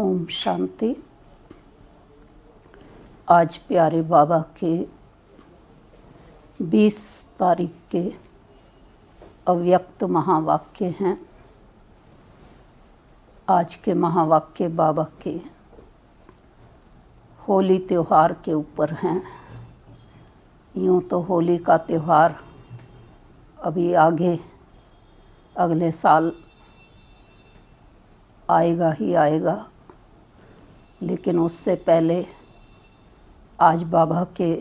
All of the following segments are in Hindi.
ओम शांति। आज प्यारे बाबा के 20 तारीख के अव्यक्त महावाक्य हैं। आज के महावाक्य बाबा के होली त्यौहार के ऊपर हैं। यूँ तो होली का त्यौहार अभी आगे अगले साल आएगा ही आएगा, लेकिन उससे पहले आज बाबा के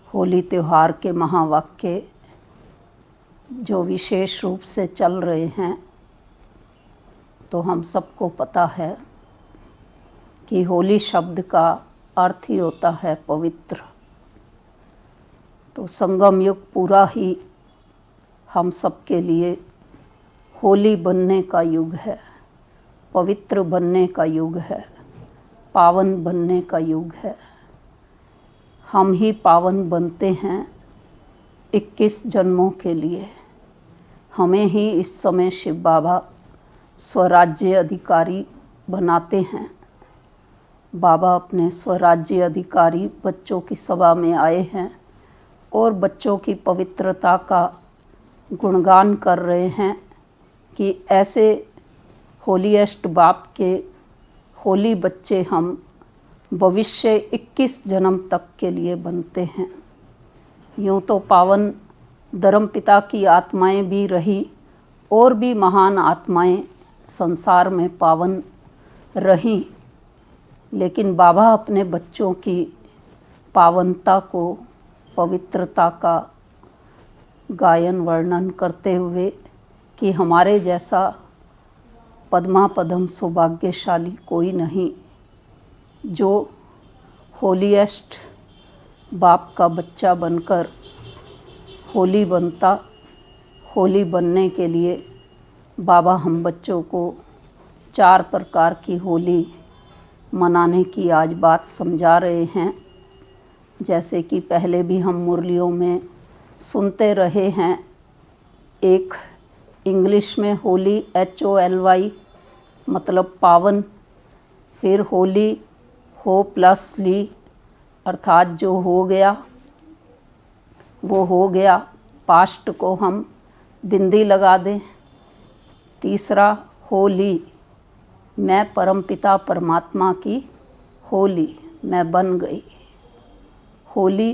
होली त्यौहार के महावाक्य जो विशेष रूप से चल रहे हैं, तो हम सबको पता है कि होली शब्द का अर्थ ही होता है पवित्र। तो संगम युग पूरा ही हम सबके लिए होली बनने का युग है, पवित्र बनने का युग है, पावन बनने का युग है। हम ही पावन बनते हैं 21 जन्मों के लिए। हमें ही इस समय शिव बाबा स्वराज्य अधिकारी बनाते हैं। बाबा अपने स्वराज्य अधिकारी बच्चों की सभा में आए हैं और बच्चों की पवित्रता का गुणगान कर रहे हैं कि ऐसे होलीएस्ट बाप के होली बच्चे हम भविष्य 21 जन्म तक के लिए बनते हैं। यूँ तो पावन धर्मपिता की आत्माएं भी रही और भी महान आत्माएं संसार में पावन रहीं, लेकिन बाबा अपने बच्चों की पावनता को, पवित्रता का गायन वर्णन करते हुए कि हमारे जैसा पद्मा पदम सौभाग्यशाली कोई नहीं जो होलीएस्ट बाप का बच्चा बनकर होली बनता। होली बनने के लिए बाबा हम बच्चों को 4 प्रकार की होली मनाने की आज बात समझा रहे हैं। जैसे कि पहले भी हम मुरलियों में सुनते रहे हैं। एक इंग्लिश में होली HOLY मतलब पावन, फिर होली हो प्लस ली अर्थात जो हो गया वो हो गया, पास्ट को हम बिंदी लगा दें। तीसरा होली, मैं परमपिता परमात्मा की होली, मैं बन गई। होली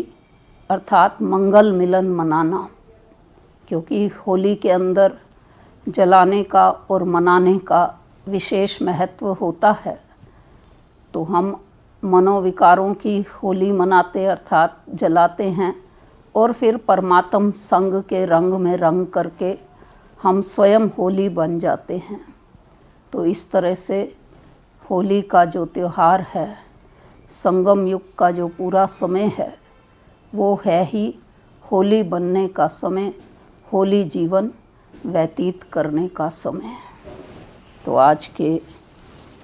अर्थात मंगल मिलन मनाना, क्योंकि होली के अंदर जलाने का और मनाने का विशेष महत्व होता है। तो हम मनोविकारों की होली मनाते अर्थात जलाते हैं और फिर परमात्म संग के रंग में रंग करके हम स्वयं होली बन जाते हैं। तो इस तरह से होली का जो त्यौहार है, संगम युग का जो पूरा समय है, वो है ही होली बनने का समय, होली जीवन व्यतीत करने का समय। तो आज के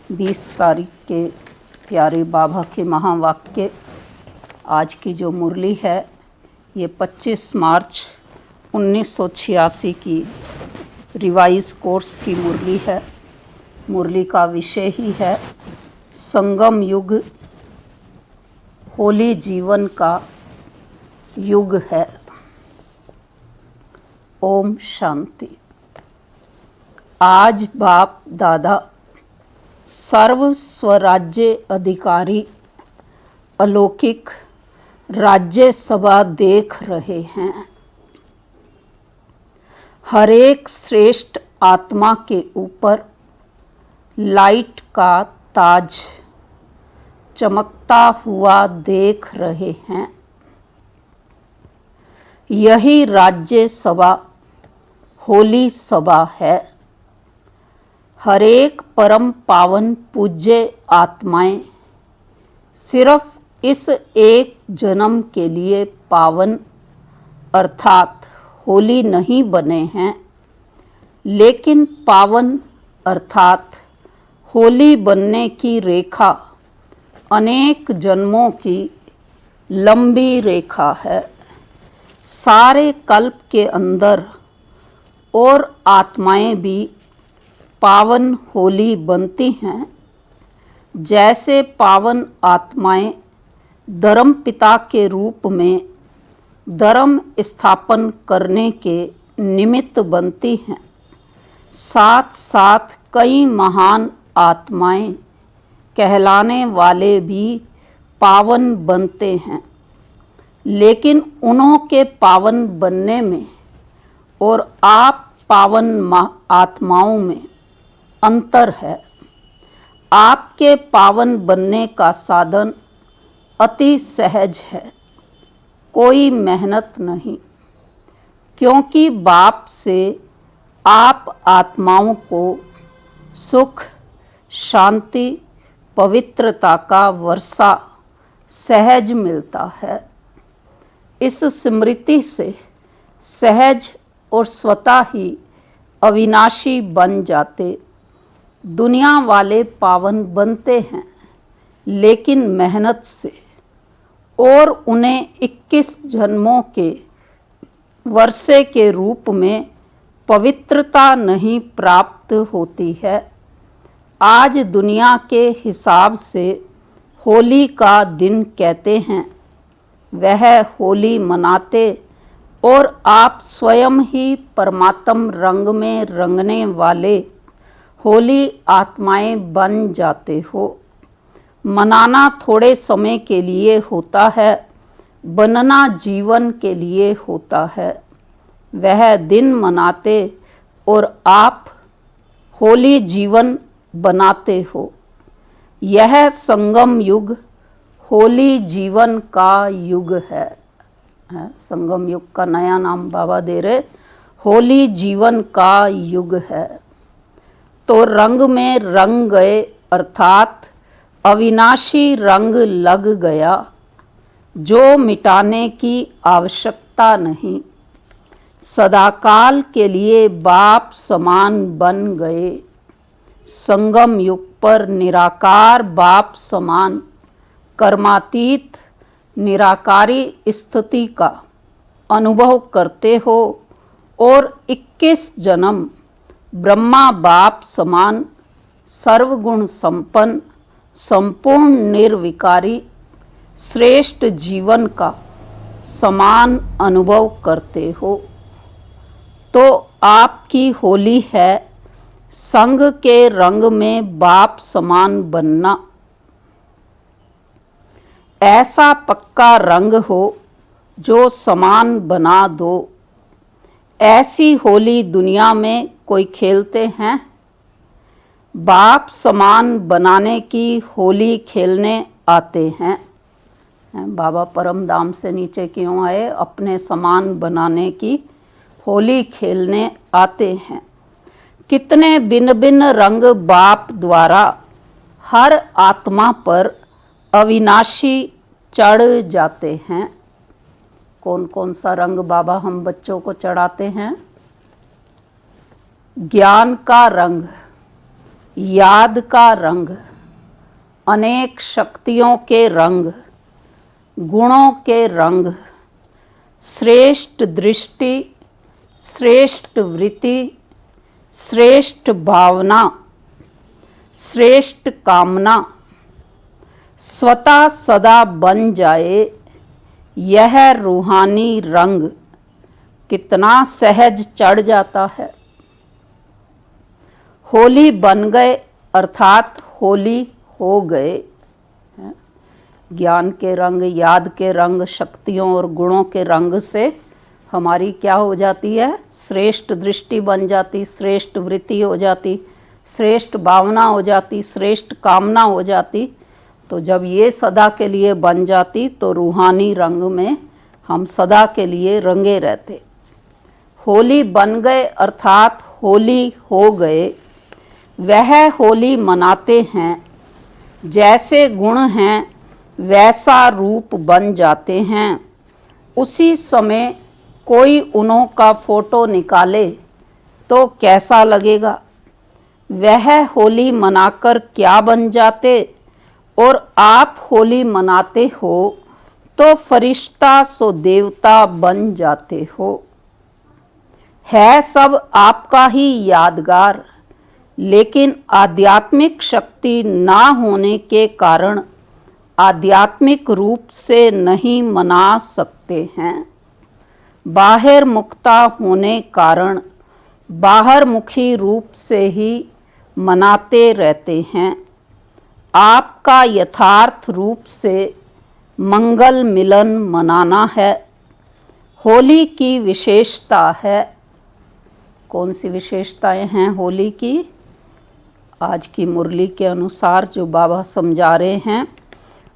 20 तारीख के प्यारे बाबा के महावाक्य, आज की जो मुरली है ये 25 मार्च 1986 की रिवाइज कोर्स की मुरली है। मुरली का विषय ही है संगम युग होली जीवन का युग है। ओम शांति। आज बाप दादा सर्व स्वराज्य अधिकारी अलौकिक राज्य सभा देख रहे हैं। हर एक श्रेष्ठ आत्मा के ऊपर लाइट का ताज चमकता हुआ देख रहे हैं। यही राज्य सभा होली सभा है। हर एक परम पावन पूज्य आत्माएं सिर्फ इस एक जन्म के लिए पावन अर्थात होली नहीं बने हैं, लेकिन पावन अर्थात होली बनने की रेखा अनेक जन्मों की लंबी रेखा है। सारे कल्प के अंदर और आत्माएं भी पावन होली बनती हैं, जैसे पावन आत्माएं धर्म पिता के रूप में धर्म स्थापन करने के निमित्त बनती हैं, साथ साथ कई महान आत्माएं कहलाने वाले भी पावन बनते हैं। लेकिन उन्हों के पावन बनने में और आप पावन आत्माओं में अंतर है। आपके पावन बनने का साधन अति सहज है, कोई मेहनत नहीं, क्योंकि बाप से आप आत्माओं को सुख, शांति, पवित्रता का वर्षा सहज मिलता है। इस स्मृति से सहज और स्वतः ही अविनाशी बन जाते दुनिया वाले पावन बनते हैं, लेकिन मेहनत से, और उन्हें 21 जन्मों के वर्षे के रूप में पवित्रता नहीं प्राप्त होती है। आज दुनिया के हिसाब से होली का दिन कहते हैं, वह होली मनाते और आप स्वयं ही परमात्म रंग में रंगने वाले होली आत्माएं बन जाते हो। मनाना थोड़े समय के लिए होता है, बनना जीवन के लिए होता है। वह दिन मनाते और आप होली जीवन बनाते हो। यह संगम युग होली जीवन का युग है। संगम युग का नया नाम बाबा दे रहे, होली जीवन का युग है। तो रंग में रंग गए, अर्थात अविनाशी रंग लग गया, जो मिटाने की आवश्यकता नहीं। सदाकाल के लिए बाप समान बन गए। संगम युग पर निराकार बाप समान कर्मातीत निराकारी स्थिति का अनुभव करते हो और 21 जन्म ब्रह्मा बाप समान सर्वगुण संपन्न संपूर्ण निर्विकारी श्रेष्ठ जीवन का समान अनुभव करते हो। तो आपकी होली है संग के रंग में बाप समान बनना। ऐसा पक्का रंग हो जो समान बना दो। ऐसी होली दुनिया में कोई खेलते हैं? बाप समान बनाने की होली खेलने आते हैं। बाबा परम धाम से नीचे क्यों आए? अपने समान बनाने की होली खेलने आते हैं। कितने भिन्न भिन्न रंग बाप द्वारा हर आत्मा पर अविनाशी चढ़ जाते हैं। कौन कौन सा रंग बाबा हम बच्चों को चढ़ाते हैं? ज्ञान का रंग, याद का रंग, अनेक शक्तियों के रंग, गुणों के रंग, श्रेष्ठ दृष्टि, श्रेष्ठ वृत्ति, श्रेष्ठ भावना, श्रेष्ठ कामना स्वतः सदा बन जाए। यह रूहानी रंग कितना सहज चढ़ जाता है। होली बन गए अर्थात होली हो गए। ज्ञान के रंग, याद के रंग, शक्तियों और गुणों के रंग से हमारी क्या हो जाती है? श्रेष्ठ दृष्टि बन जाती, श्रेष्ठ वृत्ति हो जाती, श्रेष्ठ भावना हो जाती, श्रेष्ठ कामना हो जाती। तो जब ये सदा के लिए बन जाती तो रूहानी रंग में हम सदा के लिए रंगे रहते। होली बन गए अर्थात होली हो गए। वह होली मनाते हैं, जैसे गुण हैं वैसा रूप बन जाते हैं। उसी समय कोई उन्हों का फोटो निकाले तो कैसा लगेगा? वह होली मनाकर क्या बन जाते? और आप होली मनाते हो तो फरिश्ता सो देवता बन जाते हो। है सब आपका ही यादगार, लेकिन आध्यात्मिक शक्ति ना होने के कारण आध्यात्मिक रूप से नहीं मना सकते हैं। बाहर मुक्ता होने कारण बाहर मुखी रूप से ही मनाते रहते हैं। आपका यथार्थ रूप से मंगल मिलन मनाना है। होली की विशेषता है। कौन सी विशेषताएं हैं होली की? आज की मुरली के अनुसार जो बाबा समझा रहे हैं,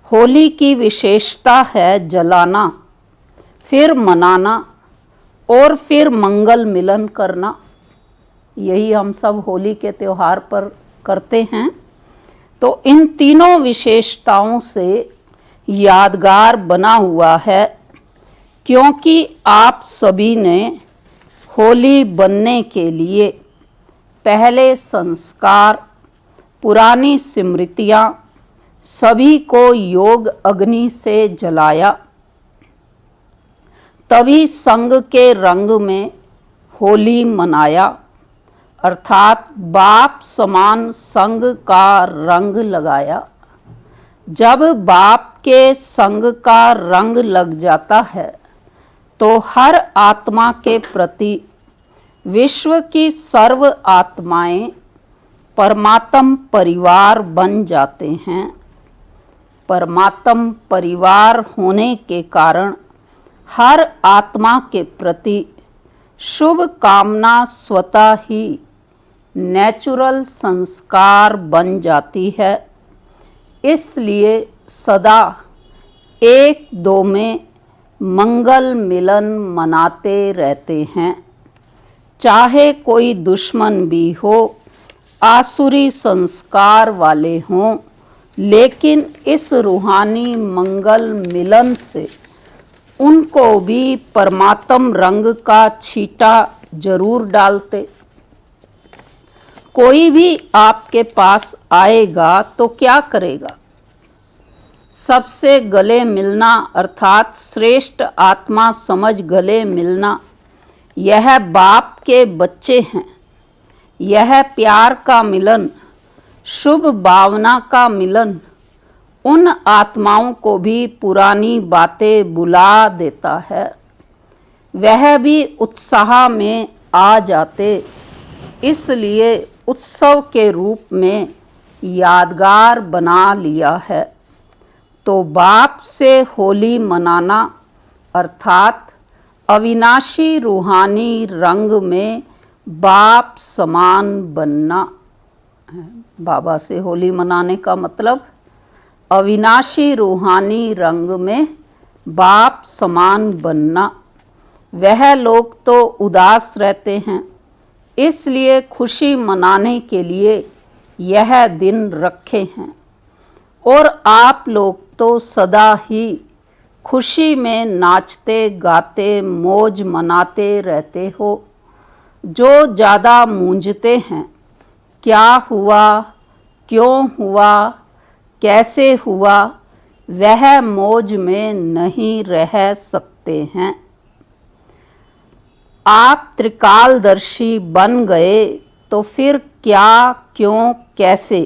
होली की विशेषता है जलाना, फिर मनाना और फिर मंगल मिलन करना। यही हम सब होली के त्यौहार पर करते हैं। तो इन तीनों विशेषताओं से यादगार बना हुआ है, क्योंकि आप सभी ने होली बनने के लिए पहले संस्कार, पुरानी स्मृतियाँ सभी को योग अग्नि से जलाया, तभी संग के रंग में होली मनाया, अर्थात बाप समान संग का रंग लगाया। जब बाप के संग का रंग लग जाता है तो हर आत्मा के प्रति विश्व की सर्व आत्माएं परमात्म परिवार बन जाते हैं। परमात्म परिवार होने के कारण हर आत्मा के प्रति शुभ कामना स्वतः ही नेचुरल संस्कार बन जाती है। इसलिए सदा एक दो में मंगल मिलन मनाते रहते हैं। चाहे कोई दुश्मन भी हो, आसुरी संस्कार वाले हों, लेकिन इस रूहानी मंगल मिलन से उनको भी परमात्म रंग का छींटा जरूर डालते। कोई भी आपके पास आएगा तो क्या करेगा? सबसे गले मिलना, अर्थात श्रेष्ठ आत्मा समझ गले मिलना। यह बाप के बच्चे हैं। यह प्यार का मिलन, शुभ भावना का मिलन उन आत्माओं को भी पुरानी बातें बुला देता है। वह भी उत्साह में आ जाते। इसलिए उत्सव के रूप में यादगार बना लिया है। तो बाप से होली मनाना अर्थात अविनाशी रूहानी रंग में बाप समान बनना। बाबा से होली मनाने का मतलब अविनाशी रूहानी रंग में बाप समान बनना। वह लोग तो उदास रहते हैं, इसलिए खुशी मनाने के लिए यह दिन रखे हैं। और आप लोग तो सदा ही खुशी में नाचते गाते मौज मनाते रहते हो। जो ज़्यादा मूंझते हैं, क्या हुआ, क्यों हुआ, कैसे हुआ, वह मौज में नहीं रह सकते हैं। आप त्रिकालदर्शी बन गए तो फिर क्या, क्यों, कैसे,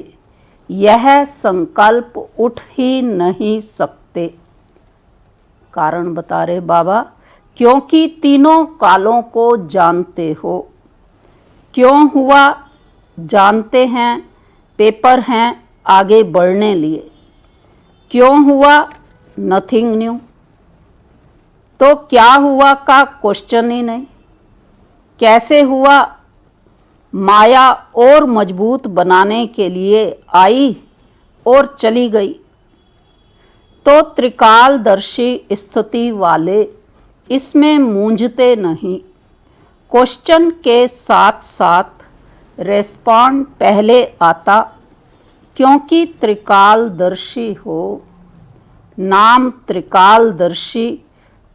यह संकल्प उठ ही नहीं सकते। कारण बता रहे बाबा, क्योंकि तीनों कालों को जानते हो। क्यों हुआ जानते हैं, पेपर हैं आगे बढ़ने लिए। क्यों हुआ, नथिंग न्यू। तो क्या हुआ का क्वेश्चन ही नहीं। कैसे हुआ, माया और मजबूत बनाने के लिए आई और चली गई। तो त्रिकालदर्शी स्थिति वाले इसमें मूंझते नहीं। क्वेश्चन के साथ साथ रेस्पॉन्ड पहले आता, क्योंकि त्रिकालदर्शी हो। नाम त्रिकालदर्शी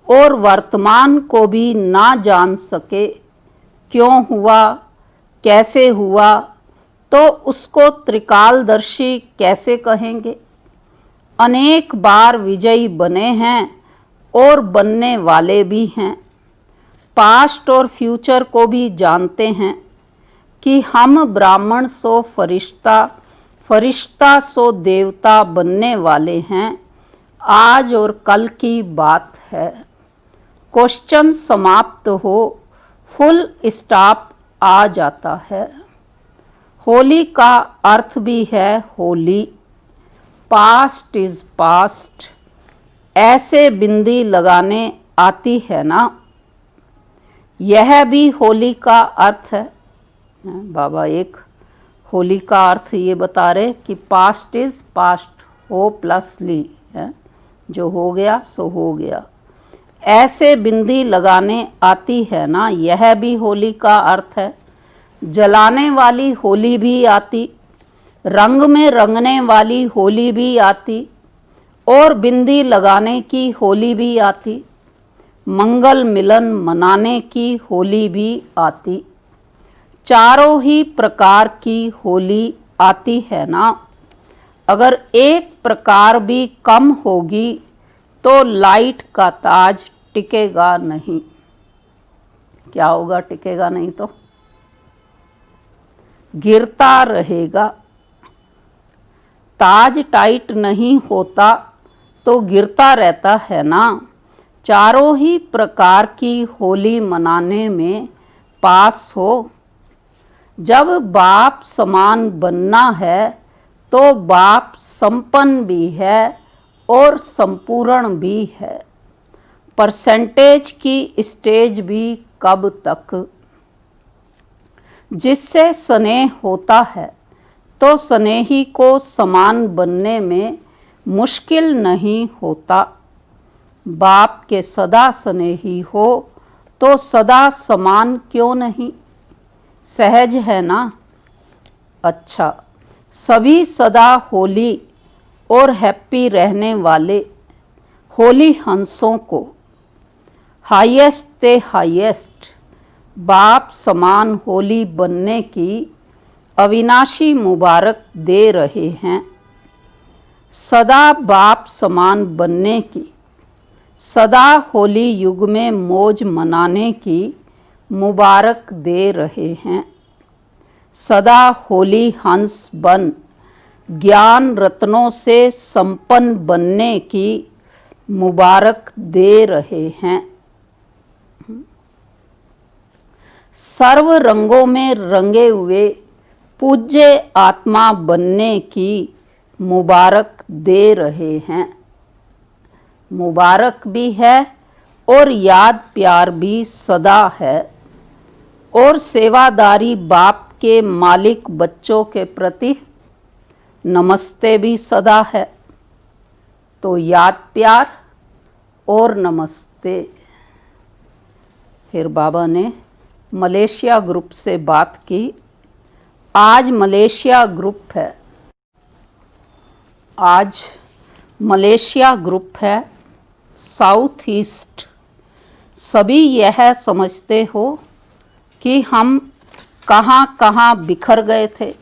और वर्तमान को भी ना जान सके, क्यों हुआ, कैसे हुआ, तो उसको त्रिकालदर्शी कैसे कहेंगे। अनेक बार विजयी बने हैं और बनने वाले भी हैं। पास्ट और फ्यूचर को भी जानते हैं। कि हम ब्राह्मण सो फरिश्ता, फरिश्ता सो देवता बनने वाले हैं। आज और कल की बात है। क्वेश्चन समाप्त हो, फुल स्टॉप आ जाता है। होली का अर्थ भी है होली, पास्ट इज पास्ट। ऐसे बिंदी लगाने आती है ना, यह भी होली का अर्थ है। बाबा एक होली का अर्थ ये बता रहे कि पास्ट इज पास्ट, हो प्लस ली है, जो हो गया सो हो गया। ऐसे बिंदी लगाने आती है ना, यह भी होली का अर्थ है। जलाने वाली होली भी आती, रंग में रंगने वाली होली भी आती, और बिंदी लगाने की होली भी आती। मंगल मिलन मनाने की होली भी आती। चारों ही प्रकार की होली आती है ना। अगर एक प्रकार भी कम होगी तो लाइट का ताज टिकेगा नहीं। क्या होगा? टिकेगा नहीं तो गिरता रहेगा। ताज टाइट नहीं होता तो गिरता रहता है ना। चारों ही प्रकार की होली मनाने में पास हो। जब बाप समान बनना है तो बाप संपन्न भी है और संपूर्ण भी है। परसेंटेज की स्टेज भी कब तक? जिससे स्नेह होता है तो स्नेही को समान बनने में मुश्किल नहीं होता। बाप के सदा स्नेही हो तो सदा समान क्यों नहीं? सहज है ना। अच्छा, सभी सदा होली और हैप्पी रहने वाले होली हंसों को हाईएस्ट ते हाईएस्ट बाप समान होली बनने की अविनाशी मुबारक दे रहे हैं। सदा बाप समान बनने की, सदा होली युग में मौज मनाने की मुबारक दे रहे हैं। सदा होली हंस बन ज्ञान रत्नों से संपन्न बनने की मुबारक दे रहे हैं। सर्व रंगों में रंगे हुए पूज्य आत्मा बनने की मुबारक दे रहे हैं। मुबारक भी है और याद प्यार भी सदा है, और सेवादारी बाप के मालिक बच्चों के प्रति नमस्ते भी सदा है। तो याद प्यार और नमस्ते। फिर बाबा ने मलेशिया ग्रुप से बात की। आज मलेशिया ग्रुप है, आज मलेशिया ग्रुप है, साउथ ईस्ट। सभी यह समझते हो कि हम कहाँ कहाँ बिखर गए थे।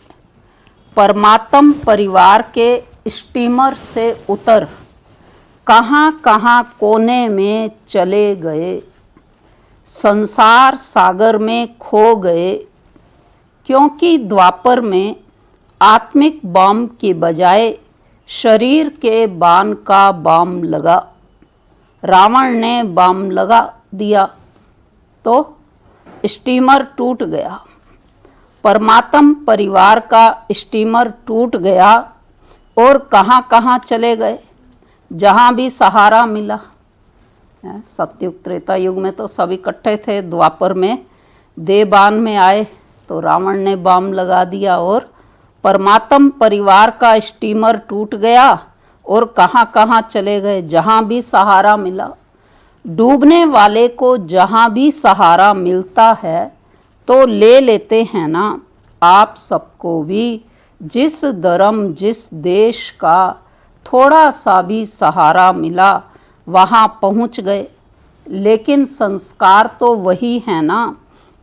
परमात्म परिवार के स्टीमर से उतर कहाँ कहाँ कोने में चले गए, संसार सागर में खो गए। क्योंकि द्वापर में आत्मिक बम की बजाय शरीर के बाण का बम लगा। रावण ने बम लगा दिया तो स्टीमर टूट गया। परमात्म परिवार का स्टीमर टूट गया और कहाँ कहाँ चले गए, जहाँ भी सहारा मिला। सतयुग त्रेता युग में तो सब इकट्ठे थे, द्वापर में देवबान में आए तो रावण ने बम लगा दिया और परमात्म परिवार का स्टीमर टूट गया और कहाँ कहाँ चले गए, जहाँ भी सहारा मिला। डूबने वाले को जहाँ भी सहारा मिलता है तो ले लेते हैं ना। आप सबको भी जिस धर्म जिस देश का थोड़ा सा भी सहारा मिला वहाँ पहुँच गए। लेकिन संस्कार तो वही है ना,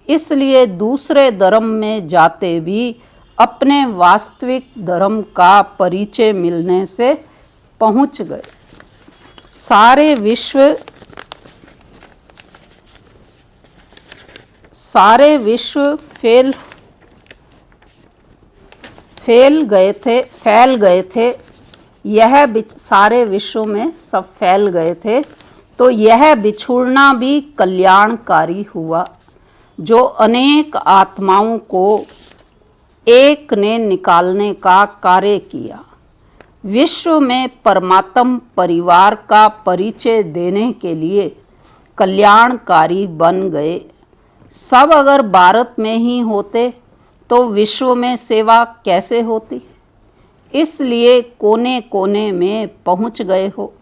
इसलिए दूसरे धर्म में जाते भी अपने वास्तविक धर्म का परिचय मिलने से पहुँच गए। सारे विश्व फेल फैल गए थे, यह सारे विश्व में सब फैल गए थे, तो यह बिछुड़ना भी कल्याणकारी हुआ, जो अनेक आत्माओं को एक ने निकालने का कार्य किया। विश्व में परमात्म परिवार का परिचय देने के लिए कल्याणकारी बन गए। सब अगर भारत में ही होते तो विश्व में सेवा कैसे होती? इसलिए कोने कोने में पहुंच गए हो।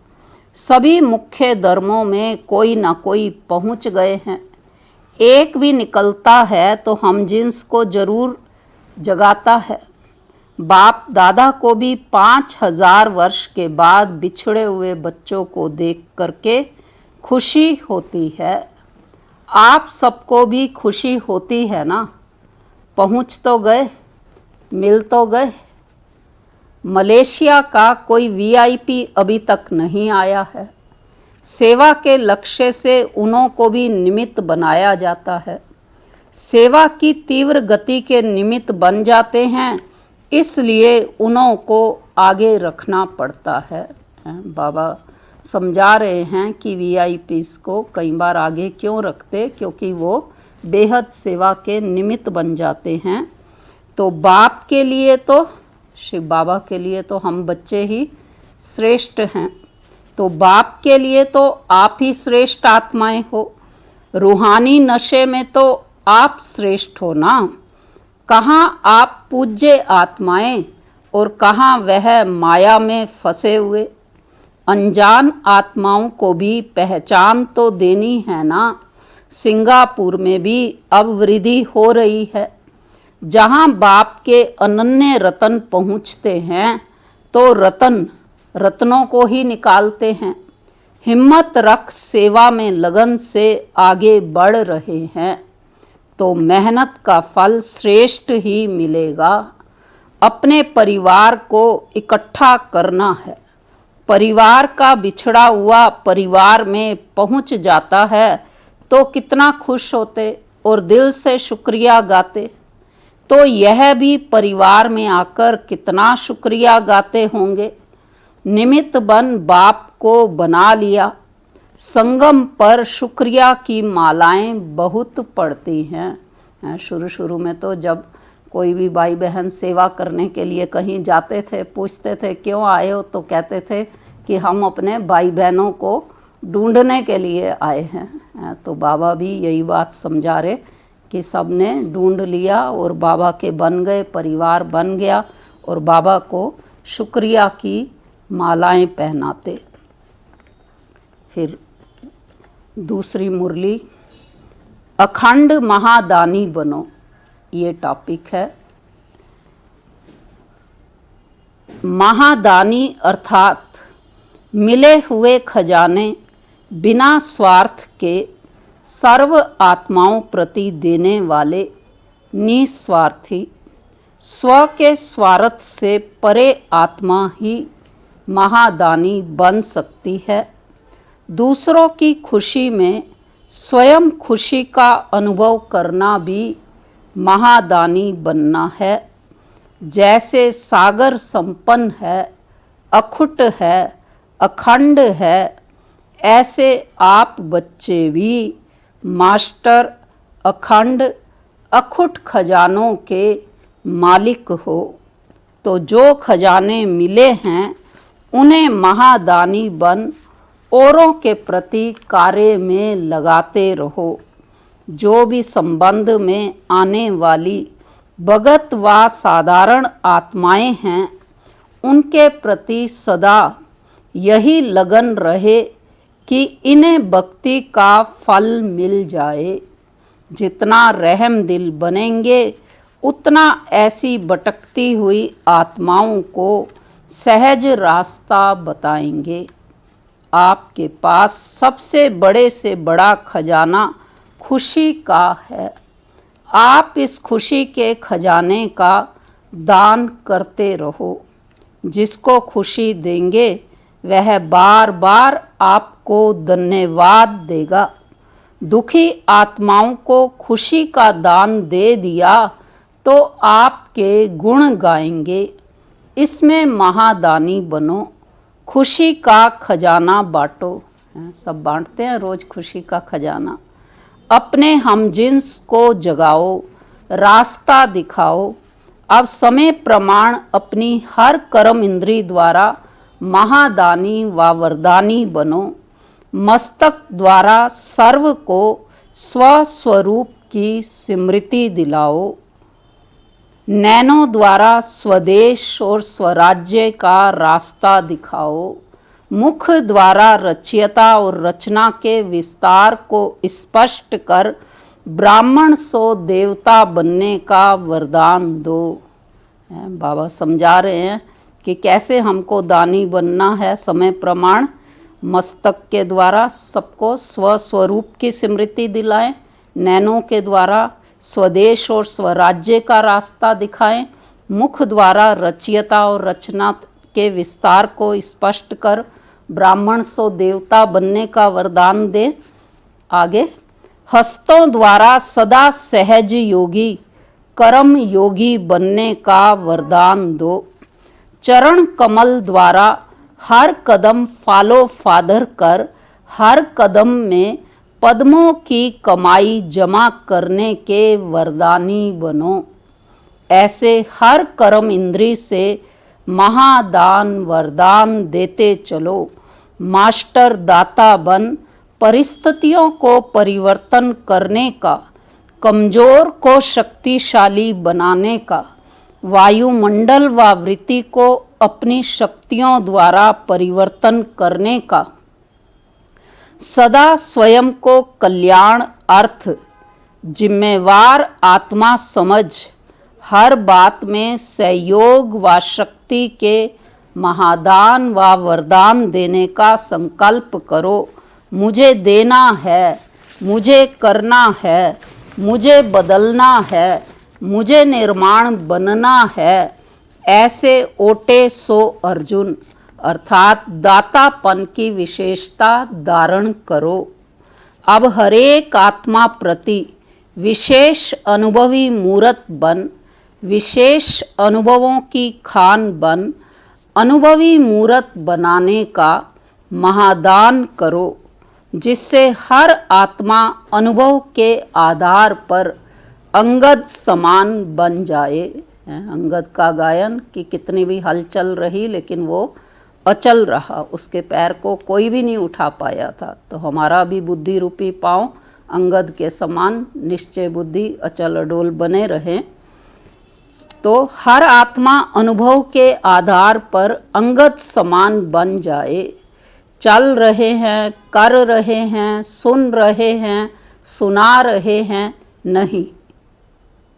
सभी मुख्य धर्मों में कोई ना कोई पहुंच गए हैं। एक भी निकलता है तो हम जिन्स को जरूर जगाता है। बाप दादा को भी 5000 वर्ष के बाद बिछड़े हुए बच्चों को देख करके खुशी होती है। आप सबको भी खुशी होती है ना? पहुंच तो गए, मिल तो गए। मलेशिया का कोई वीआईपी अभी तक नहीं आया है। सेवा के लक्ष्य से उन्हों को भी निमित्त बनाया जाता है। सेवा की तीव्र गति के निमित्त बन जाते हैं, इसलिए उन्हों को आगे रखना पड़ता है। बाबा समझा रहे हैं कि वीआईपीस को कई बार आगे क्यों रखते, क्योंकि वो बेहद सेवा के निमित्त बन जाते हैं। तो बाप के लिए तो, शिव बाबा के लिए तो हम बच्चे ही श्रेष्ठ हैं, तो बाप के लिए तो आप ही श्रेष्ठ आत्माएं हो। रूहानी नशे में तो आप श्रेष्ठ हो ना। कहाँ आप पूज्य आत्माएं और कहाँ वह माया में फंसे हुए। अनजान आत्माओं को भी पहचान तो देनी है ना। सिंगापुर में भी अब वृद्धि हो रही है। जहाँ बाप के अनन्य रतन पहुँचते हैं तो रत्नों को ही निकालते हैं। हिम्मत रख सेवा में लगन से आगे बढ़ रहे हैं तो मेहनत का फल श्रेष्ठ ही मिलेगा। अपने परिवार को इकट्ठा करना है। परिवार का बिछड़ा हुआ परिवार में पहुंच जाता है तो कितना खुश होते और दिल से शुक्रिया गाते। तो यह भी परिवार में आकर कितना शुक्रिया गाते होंगे। निमित्त बन बाप को बना लिया। संगम पर शुक्रिया की मालाएं बहुत पड़ती हैं। शुरू में तो जब कोई भी भाई बहन सेवा करने के लिए कहीं जाते थे, पूछते थे क्यों आए हो, तो कहते थे कि हम अपने भाई बहनों को ढूंढने के लिए आए हैं। तो बाबा भी यही बात समझा रहे कि सब ने ढूंढ लिया और बाबा के बन गए, परिवार बन गया और बाबा को शुक्रिया की मालाएं पहनाते। फिर दूसरी मुरली, अखंड महादानी बनो, ये टॉपिक है। महादानी अर्थात मिले हुए खजाने बिना स्वार्थ के सर्व आत्माओं प्रति देने वाले निस्वार्थी। स्व के स्वार्थ से परे आत्मा ही महादानी बन सकती है। दूसरों की खुशी में स्वयं खुशी का अनुभव करना भी महादानी बनना है। जैसे सागर संपन्न है, अखुट है, अखंड है, ऐसे आप बच्चे भी मास्टर अखंड अखुट खजानों के मालिक हो। तो जो खजाने मिले हैं उन्हें महादानी बन औरों के प्रति कार्य में लगाते रहो। जो भी संबंध में आने वाली भगत व साधारण आत्माएं हैं उनके प्रति सदा यही लगन रहे कि इन्हें भक्ति का फल मिल जाए। जितना रहम दिल बनेंगे उतना ऐसी भटकती हुई आत्माओं को सहज रास्ता बताएंगे। आपके पास सबसे बड़े से बड़ा खजाना खुशी का है। आप इस खुशी के खजाने का दान करते रहो। जिसको खुशी देंगे वह बार बार आपको धन्यवाद देगा। दुखी आत्माओं को खुशी का दान दे दिया तो आपके गुण गाएंगे। इसमें महादानी बनो, खुशी का खजाना बांटो। सब बांटते हैं रोज खुशी का खजाना। अपने हमजिन्स को जगाओ, रास्ता दिखाओ। अब समय प्रमाण अपनी हर कर्म इंद्री द्वारा महादानी व वरदानी बनो। मस्तक द्वारा सर्व को स्वस्वरूप की स्मृति दिलाओ। नैनों द्वारा स्वदेश और स्वराज्य का रास्ता दिखाओ। मुख द्वारा रचयिता और रचना के विस्तार को स्पष्ट कर ब्राह्मण सो देवता बनने का वरदान दो। बाबा समझा रहे हैं कि कैसे हमको दानी बनना है। समय प्रमाण मस्तक के द्वारा सबको स्वस्वरूप की स्मृति दिलाएं, नैनों के द्वारा स्वदेश और स्वराज्य का रास्ता दिखाएं, मुख द्वारा रचयिता और रचना के विस्तार को स्पष्ट कर ब्राह्मण सो देवता बनने का वरदान दे। आगे, हस्तों द्वारा सदा सहज योगी कर्म योगी बनने का वरदान दो। चरण कमल द्वारा हर कदम फॉलो फादर कर हर कदम में पद्मों की कमाई जमा करने के वरदानी बनो। ऐसे हर कर्म इंद्री से महादान वरदान देते चलो। मास्टर दाता बन परिस्थितियों को परिवर्तन करने का, कमजोर को शक्तिशाली बनाने का, वायुमंडल व वृत्ति को अपनी शक्तियों द्वारा परिवर्तन करने का, सदा स्वयं को कल्याण अर्थ जिम्मेवार आत्मा समझ हर बात में सहयोग व शक्ति के महादान व वरदान देने का संकल्प करो। मुझे देना है, मुझे करना है, मुझे बदलना है, मुझे निर्माण बनना है। ऐसे ओटे सो अर्जुन, अर्थात दातापन की विशेषता धारण करो। अब हरेक आत्मा प्रति विशेष अनुभवी मूर्त बन, विशेष अनुभवों की खान बन, अनुभवी मूर्त बनाने का महादान करो, जिससे हर आत्मा अनुभव के आधार पर अंगद समान बन जाए। अंगद का गायन कि कितनी भी हलचल रही लेकिन वो अचल रहा, उसके पैर को कोई भी नहीं उठा पाया था। तो हमारा भी बुद्धि रूपी पांव अंगद के समान निश्चय बुद्धि अचल अडोल बने रहें। तो हर आत्मा अनुभव के आधार पर अंगद समान बन जाए। चल रहे हैं, कर रहे हैं, सुन रहे हैं, सुना रहे हैं नहीं,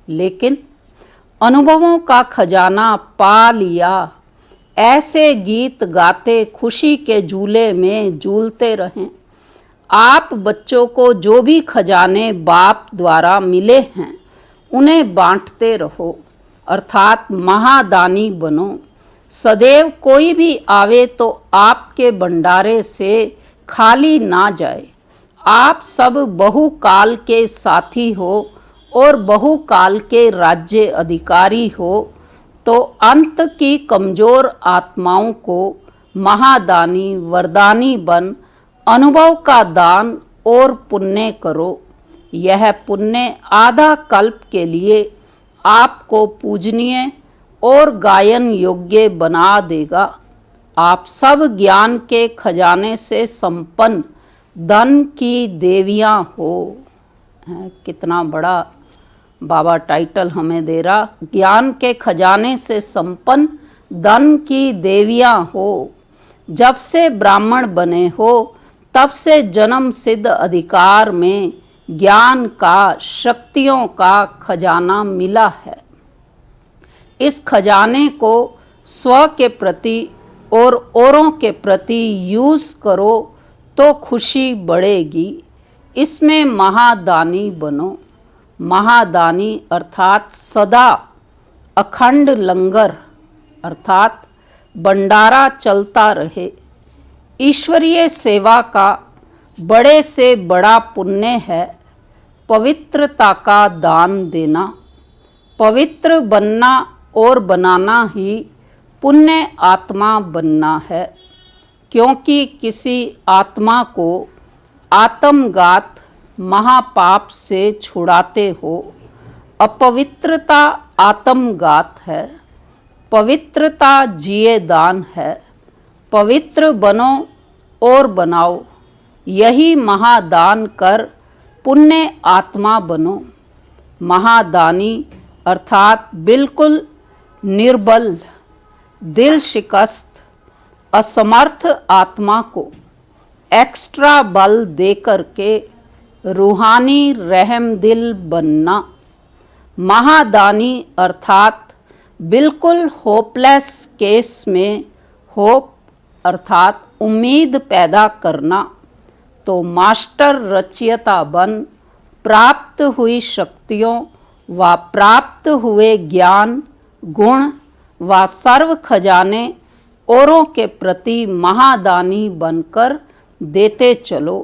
लेकिन अनुभवों का खजाना पा लिया। ऐसे गीत गाते खुशी के झूले में झूलते रहें। आप बच्चों को जो भी खजाने बाप द्वारा मिले हैं उन्हें बांटते रहो, अर्थात महादानी बनो। सदैव कोई भी आवे तो आपके भंडारे से खाली ना जाए। आप सब बहुकाल के साथी हो और बहुकाल के राज्य अधिकारी हो, तो अंत की कमजोर आत्माओं को महादानी वरदानी बन अनुभव का दान और पुण्य करो। यह पुण्य आधा कल्प के लिए आपको पूजनीय और गायन योग्य बना देगा। आप सब ज्ञान के खजाने से संपन्न धन की देवियाँ हो। कितना बड़ा बाबा टाइटल हमें दे रहा, ज्ञान के खजाने से संपन्न धन की देवियाँ हो। जब से ब्राह्मण बने हो तब से जन्म सिद्ध अधिकार में ज्ञान का, शक्तियों का खजाना मिला है। इस खजाने को स्व के प्रति और औरों के प्रति यूज करो तो खुशी बढ़ेगी। इसमें महादानी बनो। महादानी अर्थात सदा अखंड लंगर अर्थात भंडारा चलता रहे। ईश्वरीय सेवा का बड़े से बड़ा पुण्य है पवित्रता का दान देना। पवित्र बनना और बनाना ही पुण्य आत्मा बनना है, क्योंकि किसी आत्मा को आत्मघात महापाप से छुड़ाते हो। अपवित्रता आत्मघात है, पवित्रता जिए दान है। पवित्र बनो और बनाओ, यही महादान कर पुण्य आत्मा बनो। महादानी अर्थात बिल्कुल निर्बल, दिल शिकस्त, असमर्थ आत्मा को एक्स्ट्रा बल दे करके रूहानी रहम दिल बनना। महादानी अर्थात बिल्कुल होपलेस केस में होप अर्थात उम्मीद पैदा करना। तो मास्टर रचयिता बन प्राप्त हुई शक्तियों व प्राप्त हुए ज्ञान गुण व सर्व खजाने औरों के प्रति महादानी बनकर देते चलो।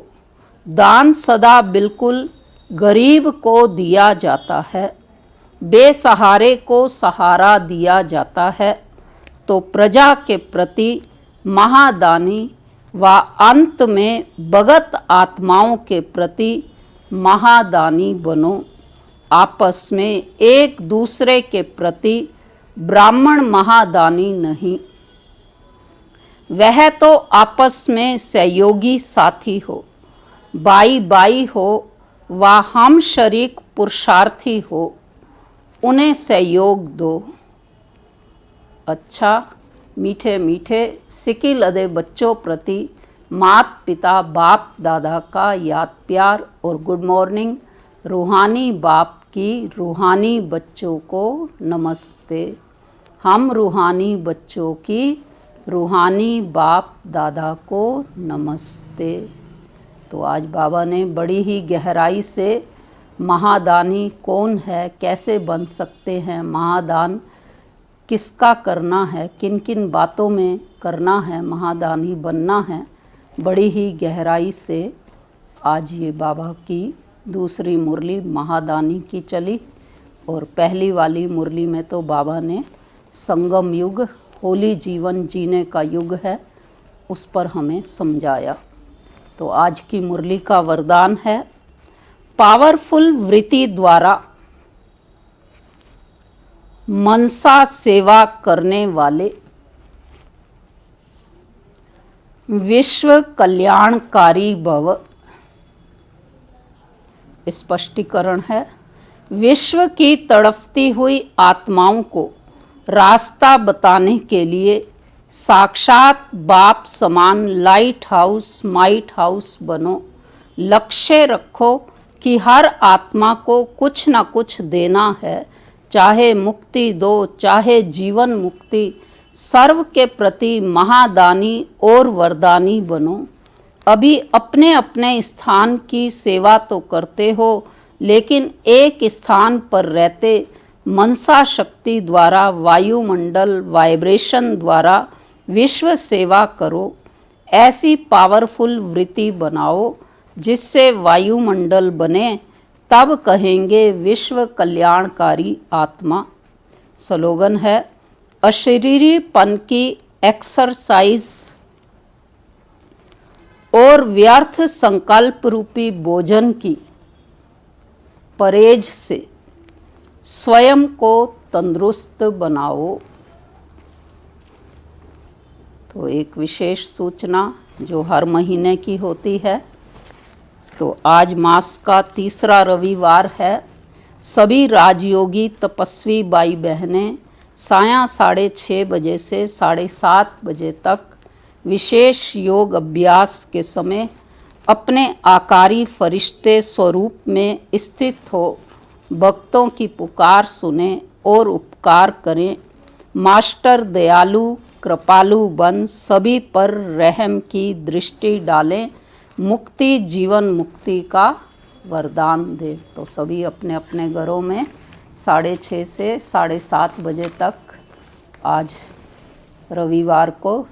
दान सदा बिल्कुल गरीब को दिया जाता है, बेसहारे को सहारा दिया जाता है। तो प्रजा के प्रति महादानी व अंत में भगत आत्माओं के प्रति महादानी बनो। आपस में एक दूसरे के प्रति ब्राह्मण महादानी नहीं, वह तो आपस में सहयोगी साथी हो, बाई बाई हो व हम शरीक पुरुषार्थी हो, उन्हें सहयोग दो। अच्छा, मीठे मीठे सिकी लदे बच्चों प्रति मात पिता बाप दादा का याद प्यार और गुड मॉर्निंग। रूहानी बाप की रूहानी बच्चों को नमस्ते। हम रूहानी बच्चों की रूहानी बाप दादा को नमस्ते। तो आज बाबा ने बड़ी ही गहराई से महादानी कौन है, कैसे बन सकते हैं, महादान किसका करना है, किन किन बातों में करना है, महादानी बनना है, बड़ी ही गहराई से आज ये बाबा की दूसरी मुरली महादानी की चली। और पहली वाली मुरली में तो बाबा ने संगम युग, होली जीवन जीने का युग है, उस पर हमें समझाया। तो आज की मुरली का वरदान है, पावरफुल वृत्ति द्वारा मनसा सेवा करने वाले विश्व कल्याणकारी भव। स्पष्टीकरण है, विश्व की तड़पती हुई आत्माओं को रास्ता बताने के लिए साक्षात बाप समान लाइट हाउस माइट हाउस बनो। लक्ष्य रखो कि हर आत्मा को कुछ न कुछ देना है, चाहे मुक्ति दो चाहे जीवन मुक्ति। सर्व के प्रति महादानी और वरदानी बनो। अभी अपने अपने स्थान की सेवा तो करते हो, लेकिन एक स्थान पर रहते मनसा शक्ति द्वारा वायुमंडल वाइब्रेशन द्वारा विश्व सेवा करो। ऐसी पावरफुल वृत्ति बनाओ जिससे वायुमंडल बने, तब कहेंगे विश्व कल्याणकारी आत्मा। स्लोगन है, अशरीरीपन की एक्सरसाइज और व्यर्थ संकल्प रूपी भोजन की परहेज से स्वयं को तंदुरुस्त बनाओ। तो एक विशेष सूचना जो हर महीने की होती है, तो आज मास का तीसरा रविवार है। सभी राजयोगी तपस्वी भाई बहनें साया 6:30 बजे से 7:30 बजे तक विशेष योग अभ्यास के समय अपने आकारी फरिश्ते स्वरूप में स्थित हो भक्तों की पुकार सुने और उपकार करें। मास्टर दयालु कृपालु बन सभी पर रहम की दृष्टि डालें, मुक्ति जीवन मुक्ति का वरदान दे। तो सभी अपने अपने घरों में 6:30 से 7:30 बजे तक, आज रविवार को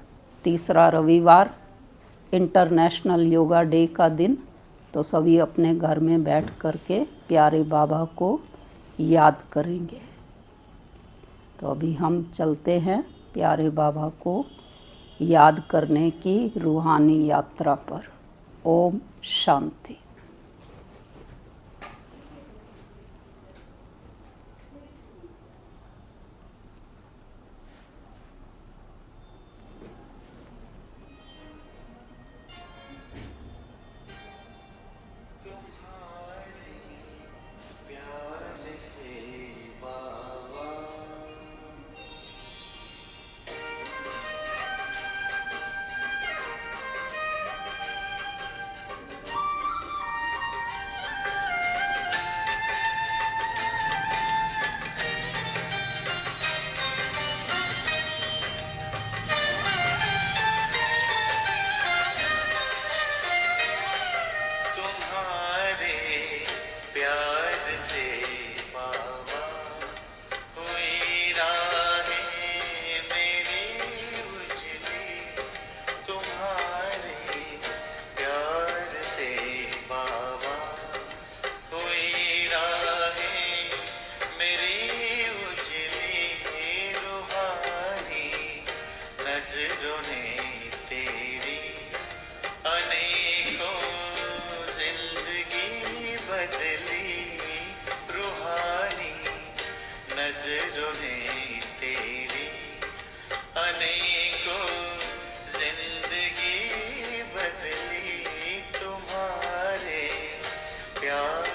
तीसरा रविवार इंटरनेशनल योगा डे का दिन, तो सभी अपने घर में बैठ कर के प्यारे बाबा को याद करेंगे। तो अभी हम चलते हैं प्यारे बाबा को याद करने की रूहानी यात्रा पर। ओम शांति। नजरों ने तेरी अनेकों जिंदगी बदली, रूहानी नजरों ने तेरी अनेकों जिंदगी बदली, तुम्हारे प्यार